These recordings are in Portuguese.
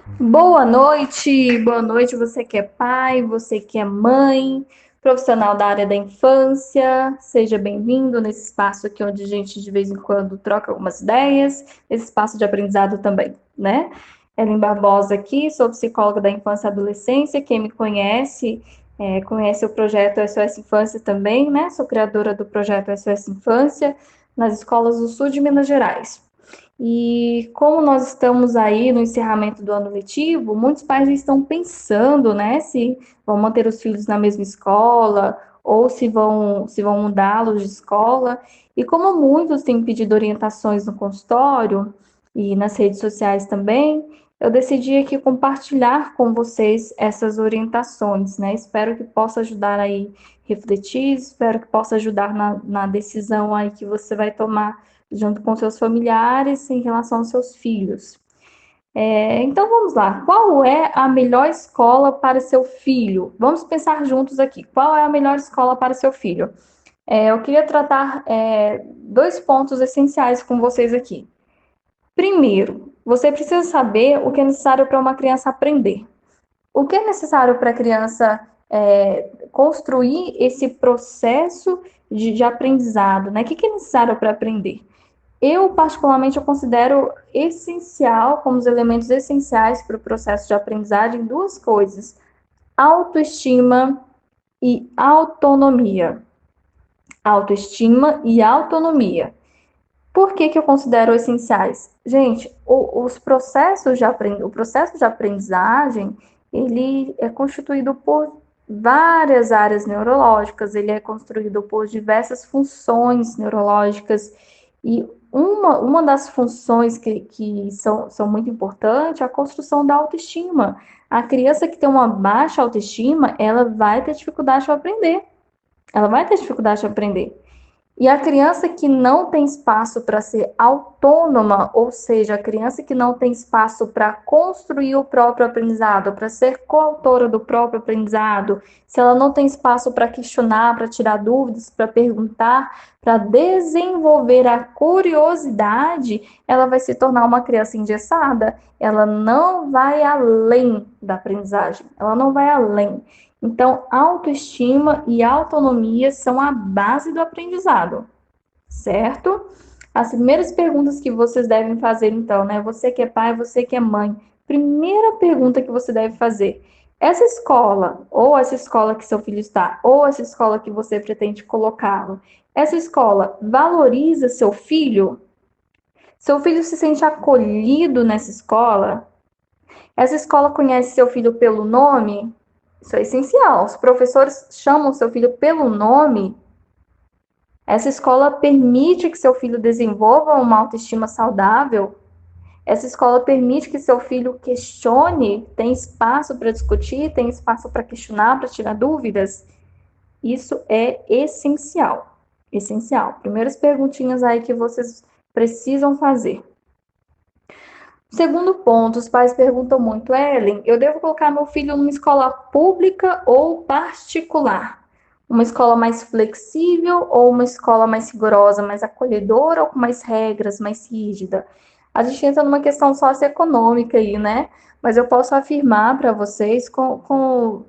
Boa noite, você que é pai, você que é mãe, profissional da área da infância, seja bem-vindo nesse espaço aqui onde a gente de vez em quando troca algumas ideias, esse espaço de aprendizado também, né? Ellen Barbosa aqui, sou psicóloga da infância e adolescência, quem me conhece, conhece o projeto SOS Infância também, né? Sou criadora do projeto SOS Infância nas escolas do sul de Minas Gerais. E como nós estamos aí no encerramento do ano letivo, muitos pais já estão pensando, né, se vão manter os filhos na mesma escola ou se vão mudá-los de escola. E como muitos têm pedido orientações no consultório e nas redes sociais também, eu decidi aqui compartilhar com vocês essas orientações, né? Espero que possa ajudar aí refletir, espero que possa ajudar na decisão aí que você vai tomar junto com seus familiares em relação aos seus filhos. Então vamos lá. Qual é a melhor escola para seu filho? Vamos pensar juntos aqui. Qual é a melhor escola para seu filho? Eu queria tratar dois pontos essenciais com vocês aqui. Primeiro, você precisa saber o que é necessário para uma criança aprender. O que é necessário para a criança construir esse processo de aprendizado, né? O que é necessário para aprender? Eu, particularmente, eu considero essencial, como os elementos essenciais para o processo de aprendizagem, duas coisas: autoestima e autonomia. Autoestima e autonomia. Por que eu considero essenciais? Gente, o processo de aprendizagem, ele é constituído por várias áreas neurológicas, ele é construído por diversas funções neurológicas, e uma das funções que são muito importantes é a construção da autoestima. A criança que tem uma baixa autoestima, ela vai ter dificuldade para aprender. Ela vai ter dificuldade de aprender. E a criança que não tem espaço para ser autônoma, ou seja, a criança que não tem espaço para construir o próprio aprendizado, para ser coautora do próprio aprendizado, se ela não tem espaço para questionar, para tirar dúvidas, para perguntar, para desenvolver a curiosidade, ela vai se tornar uma criança engessada. Ela não vai além da aprendizagem, ela não vai além. Então, autoestima e autonomia são a base do aprendizado, certo? As primeiras perguntas que vocês devem fazer, então, né? Você que é pai, você que é mãe. Primeira pergunta que você deve fazer: essa escola, ou essa escola que seu filho está, ou essa escola que você pretende colocá-lo, essa escola valoriza seu filho? Seu filho se sente acolhido nessa escola? Essa escola conhece seu filho pelo nome? Isso é essencial. Os professores chamam seu filho pelo nome. Essa escola permite que seu filho desenvolva uma autoestima saudável. Essa escola permite que seu filho questione, tem espaço para discutir, tem espaço para questionar, para tirar dúvidas. Isso é essencial. Essencial. Primeiras perguntinhas aí que vocês precisam fazer. Segundo ponto, os pais perguntam muito: Ellen, eu devo colocar meu filho numa escola pública ou particular? Uma escola mais flexível ou uma escola mais rigorosa, mais acolhedora ou com mais regras, mais rígida? A gente entra numa questão socioeconômica aí, né? Mas eu posso afirmar para vocês com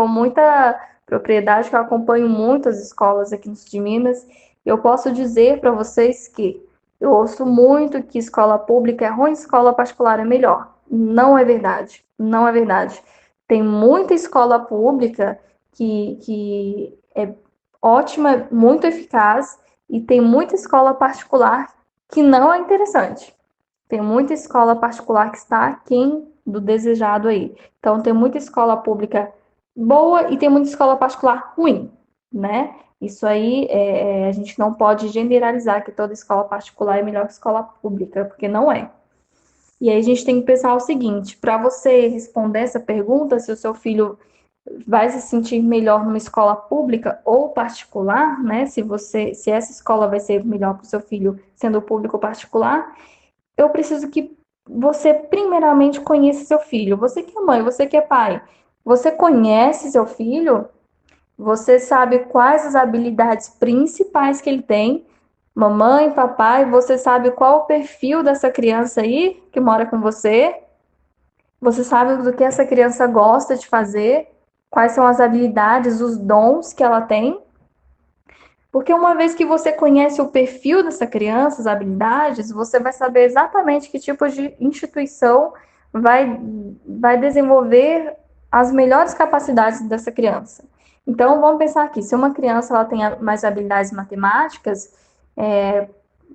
muita propriedade, que eu acompanho muitas escolas aqui no sul de Minas, eu posso dizer para vocês que eu ouço muito que escola pública é ruim, escola particular é melhor. Não é verdade. Não é verdade. Tem muita escola pública que é ótima, muito eficaz, e tem muita escola particular que não é interessante. Tem muita escola particular que está aquém do desejado aí. Então, tem muita escola pública boa e tem muita escola particular ruim, né? Isso aí a gente não pode generalizar que toda escola particular é melhor que escola pública, porque não é. E aí a gente tem que pensar o seguinte: para você responder essa pergunta, se o seu filho vai se sentir melhor numa escola pública ou particular, né? Se essa escola vai ser melhor para o seu filho sendo público ou particular, eu preciso que você primeiramente conheça seu filho. Você que é mãe, você que é pai, você conhece seu filho? Você sabe quais as habilidades principais que ele tem, Mamãe, papai, você sabe qual o perfil dessa criança aí que mora com você? Você sabe do que essa criança gosta de fazer? Quais são as habilidades, os dons que ela tem? Porque uma vez que você conhece o perfil dessa criança, as habilidades, você vai saber exatamente que tipo de instituição vai, vai desenvolver as melhores capacidades dessa criança. Então, vamos pensar aqui: se uma criança ela tem mais habilidades matemáticas,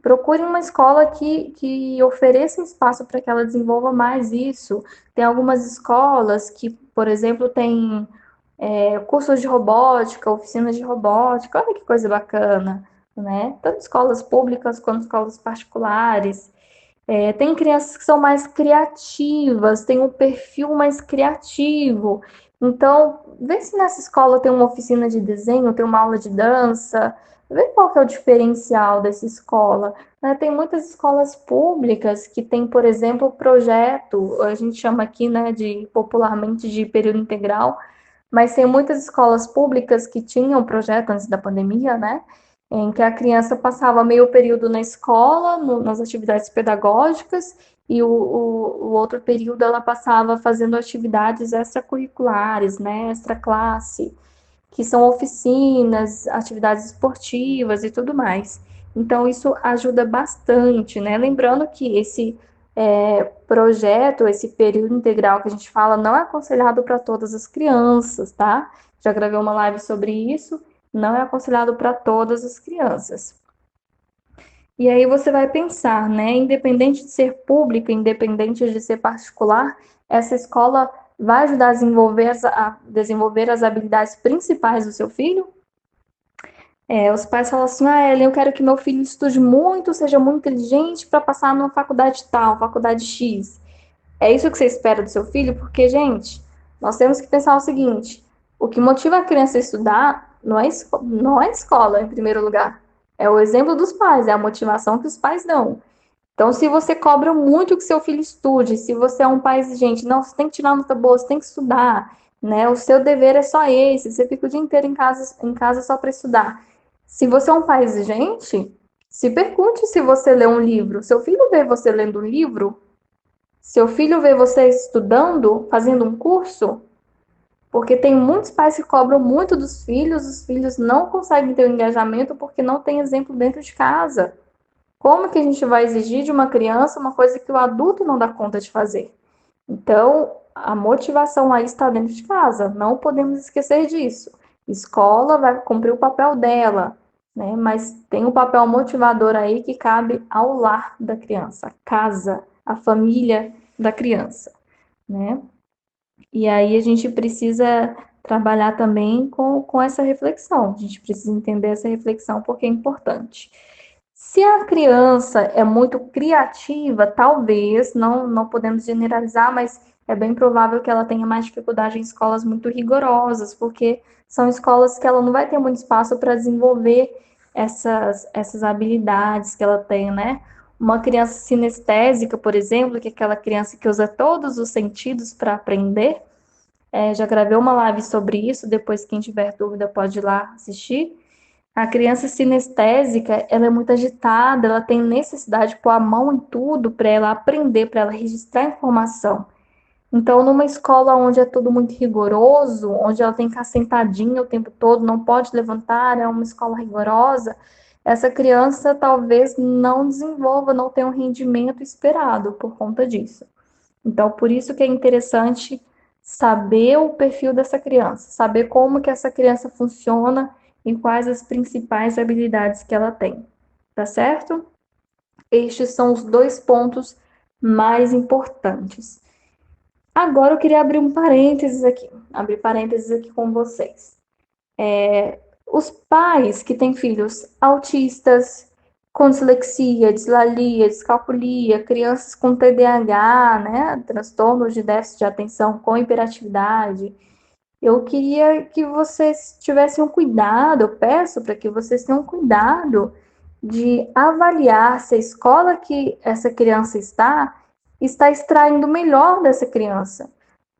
procure uma escola que ofereça espaço para que ela desenvolva mais isso. Tem algumas escolas que, por exemplo, têm cursos de robótica, oficinas de robótica, olha que coisa bacana, né? Tanto escolas públicas quanto escolas particulares. Tem crianças que são mais criativas, tem um perfil mais criativo. Então, vê se nessa escola tem uma oficina de desenho, tem uma aula de dança, vê qual que é o diferencial dessa escola. Né? Tem muitas escolas públicas que tem, por exemplo, projeto, a gente chama aqui, né, de popularmente de período integral, mas tem muitas escolas públicas que tinham projeto antes da pandemia, né? Em que a criança passava meio período na escola, nas atividades pedagógicas, e o outro período ela passava fazendo atividades extracurriculares, né? Extra classe, que são oficinas, atividades esportivas e tudo mais. Então, isso ajuda bastante, né? Lembrando que esse projeto, esse período integral que a gente fala, não é aconselhado para todas as crianças, tá? Já gravei uma live sobre isso, não é aconselhado para todas as crianças. E aí você vai pensar, né? Independente de ser pública, independente de ser particular, essa escola vai ajudar a desenvolver as habilidades principais do seu filho? Os pais falam assim: ah, Ellen, eu quero que meu filho estude muito, seja muito inteligente para passar numa faculdade tal, faculdade X. É isso que você espera do seu filho? Porque, gente, nós temos que pensar o seguinte: o que motiva a criança a estudar não é escola, em primeiro lugar. É o exemplo dos pais, é a motivação que os pais dão. Então, se você cobra muito que seu filho estude, se você é um pai exigente, não, você tem que tirar nota boa, você tem que estudar, né? O seu dever é só esse, você fica o dia inteiro em casa só para estudar. Se você é um pai exigente, se pergunte se você lê um livro. Seu filho vê você lendo um livro? Seu filho vê você estudando, fazendo um curso? Porque tem muitos pais que cobram muito dos filhos, os filhos não conseguem ter o engajamento porque não tem exemplo dentro de casa. Como que a gente vai exigir de uma criança uma coisa que o adulto não dá conta de fazer? Então, a motivação aí está dentro de casa, não podemos esquecer disso. Escola vai cumprir o papel dela, né? Mas tem um papel motivador aí que cabe ao lar da criança, a casa, a família da criança, né? E aí a gente precisa trabalhar também com essa reflexão, a gente precisa entender essa reflexão porque é importante. Se a criança é muito criativa, talvez, não podemos generalizar, mas é bem provável que ela tenha mais dificuldade em escolas muito rigorosas, porque são escolas que ela não vai ter muito espaço para desenvolver essas habilidades que ela tem, né? Uma criança sinestésica, por exemplo, que é aquela criança que usa todos os sentidos para aprender, já gravei uma live sobre isso, depois quem tiver dúvida pode ir lá assistir. A criança sinestésica, ela é muito agitada, ela tem necessidade de pôr a mão em tudo para ela aprender, para ela registrar informação. Então, numa escola onde é tudo muito rigoroso, onde ela tem que ficar sentadinha o tempo todo, não pode levantar, é uma escola rigorosa, essa criança talvez não desenvolva, não tenha um rendimento esperado por conta disso. Então, por isso que é interessante saber o perfil dessa criança, saber como que essa criança funciona e quais as principais habilidades que ela tem, tá certo? Estes são os dois pontos mais importantes. Agora eu queria abrir parênteses aqui com vocês. Os pais que têm filhos autistas, com dislexia, dislalia, descalculia, crianças com TDAH, né, transtornos de déficit de atenção com hiperatividade, eu queria que vocês tivessem um cuidado, eu peço para que vocês tenham cuidado de avaliar se a escola que essa criança está extraindo o melhor dessa criança.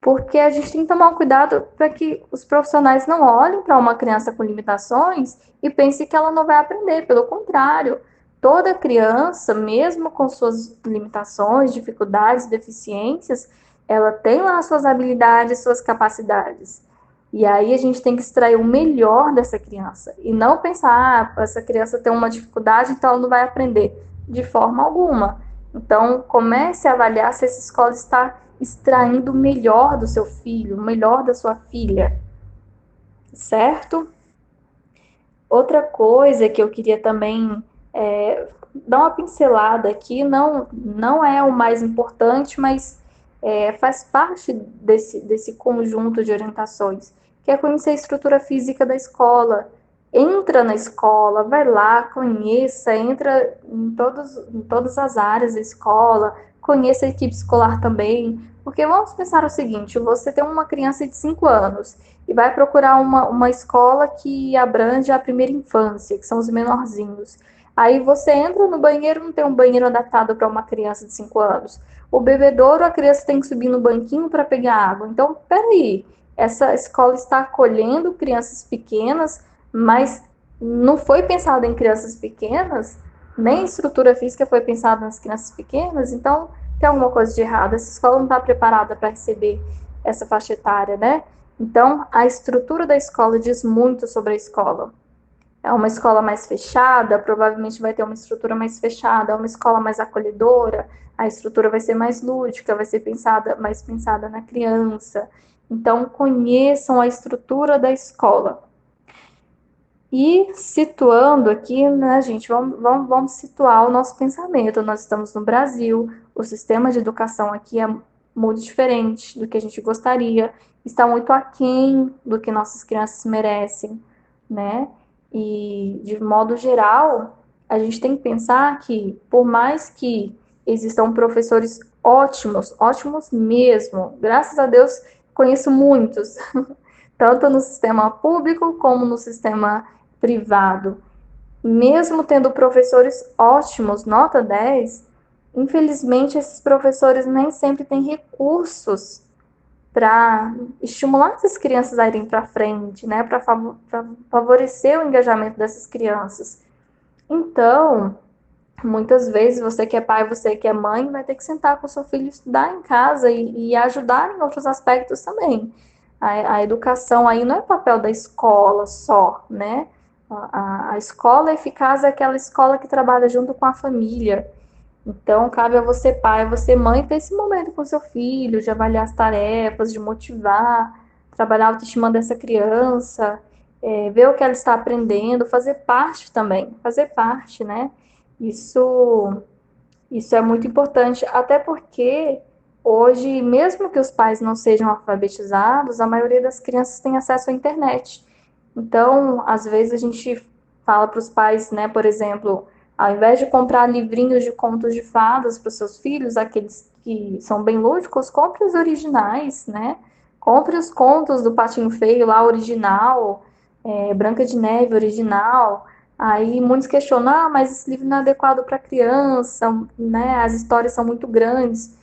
Porque a gente tem que tomar um cuidado para que os profissionais não olhem para uma criança com limitações e pensem que ela não vai aprender. Pelo contrário, toda criança, mesmo com suas limitações, dificuldades, deficiências, ela tem lá suas habilidades, suas capacidades. E aí a gente tem que extrair o melhor dessa criança e não pensar, essa criança tem uma dificuldade, então ela não vai aprender de forma alguma. Então, comece a avaliar se essa escola está extraindo o melhor do seu filho, o melhor da sua filha, certo? Outra coisa que eu queria também dar uma pincelada aqui, não é o mais importante, mas faz parte desse conjunto de orientações, que é conhecer a estrutura física da escola. Entra na escola, vai lá, conheça, entra em todas as áreas da escola, conheça a equipe escolar também, porque vamos pensar o seguinte, você tem uma criança de 5 anos, e vai procurar uma escola que abrange a primeira infância, que são os menorzinhos. Aí você entra no banheiro, não tem um banheiro adaptado para uma criança de 5 anos. O bebedouro, a criança tem que subir no banquinho para pegar água. Então, peraí, essa escola está acolhendo crianças pequenas, mas não foi pensada em crianças pequenas, nem a estrutura física foi pensada nas crianças pequenas, então tem alguma coisa de errado. Essa escola não está preparada para receber essa faixa etária, né? Então, a estrutura da escola diz muito sobre a escola. É uma escola mais fechada, provavelmente vai ter uma estrutura mais fechada. É uma escola mais acolhedora, a estrutura vai ser mais lúdica, vai ser mais pensada na criança. Então, conheçam a estrutura da escola. E situando aqui, né, gente, vamos situar o nosso pensamento. Nós estamos no Brasil, o sistema de educação aqui é muito diferente do que a gente gostaria, está muito aquém do que nossas crianças merecem, né? E, de modo geral, a gente tem que pensar que, por mais que existam professores ótimos, ótimos mesmo, graças a Deus, conheço muitos, tanto no sistema público como no sistema privado, mesmo tendo professores ótimos, nota 10, infelizmente esses professores nem sempre têm recursos para estimular essas crianças a irem para frente, né, para favorecer o engajamento dessas crianças. Então, muitas vezes você que é pai, você que é mãe, vai ter que sentar com o seu filho, estudar em casa e ajudar em outros aspectos também. A educação aí não é papel da escola só, né? A escola eficaz é aquela escola que trabalha junto com a família. Então, cabe a você, pai, você, mãe, ter esse momento com seu filho, de avaliar as tarefas, de motivar, trabalhar a autoestima dessa criança, ver o que ela está aprendendo, fazer parte também, fazer parte, né? Isso, isso é muito importante, até porque hoje, mesmo que os pais não sejam alfabetizados, a maioria das crianças tem acesso à internet. Então, às vezes a gente fala para os pais, né, por exemplo, ao invés de comprar livrinhos de contos de fadas para os seus filhos, aqueles que são bem lúdicos, compre os originais, né? Compre os contos do Patinho Feio lá, original, Branca de Neve, original. Aí muitos questionam, mas esse livro não é adequado para criança, né? As histórias são muito grandes.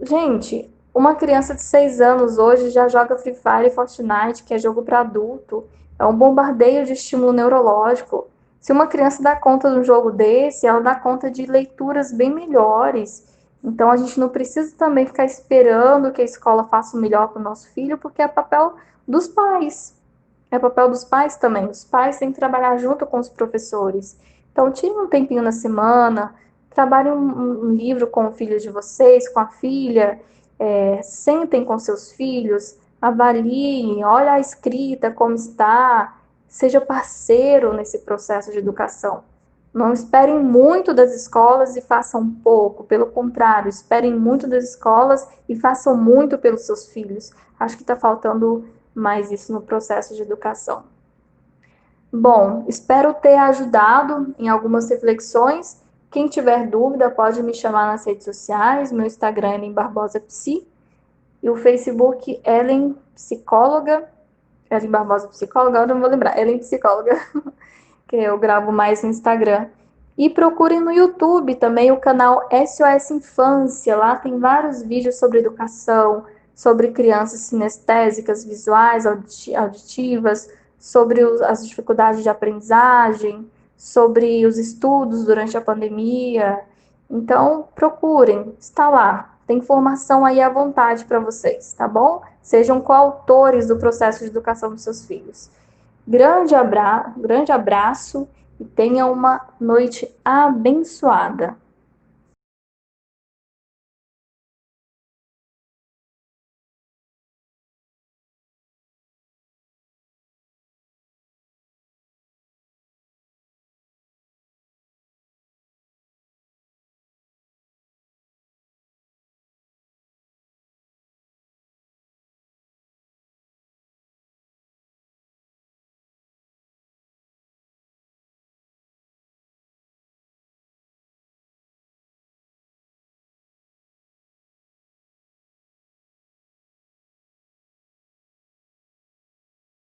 Gente, uma criança de 6 anos hoje já joga Free Fire e Fortnite, que é jogo para adulto. É um bombardeio de estímulo neurológico. Se uma criança dá conta de um jogo desse, ela dá conta de leituras bem melhores. Então a gente não precisa também ficar esperando que a escola faça o melhor para o nosso filho, porque é papel dos pais. É papel dos pais também. Os pais têm que trabalhar junto com os professores. Então, tire um tempinho na semana, trabalhe um livro com o filho de vocês, com a filha, sentem com seus filhos, avaliem, olha a escrita, como está, seja parceiro nesse processo de educação. Não esperem muito das escolas e façam pouco, pelo contrário, esperem muito das escolas e façam muito pelos seus filhos. Acho que está faltando mais isso no processo de educação. Bom, espero ter ajudado em algumas reflexões. Quem tiver dúvida pode me chamar nas redes sociais. Meu Instagram é Ellen Barbosa Psi e o Facebook Ellen Psicóloga. Ellen Barbosa Psicóloga, eu não vou lembrar. Ellen Psicóloga, que eu gravo mais no Instagram. E procurem no YouTube também o canal SOS Infância. Lá tem vários vídeos sobre educação, sobre crianças sinestésicas, visuais, auditivas, sobre as dificuldades de aprendizagem, sobre os estudos durante a pandemia. Então, procurem, está lá. Tem informação aí à vontade para vocês, tá bom? Sejam coautores do processo de educação dos seus filhos. Grande abraço e tenha uma noite abençoada.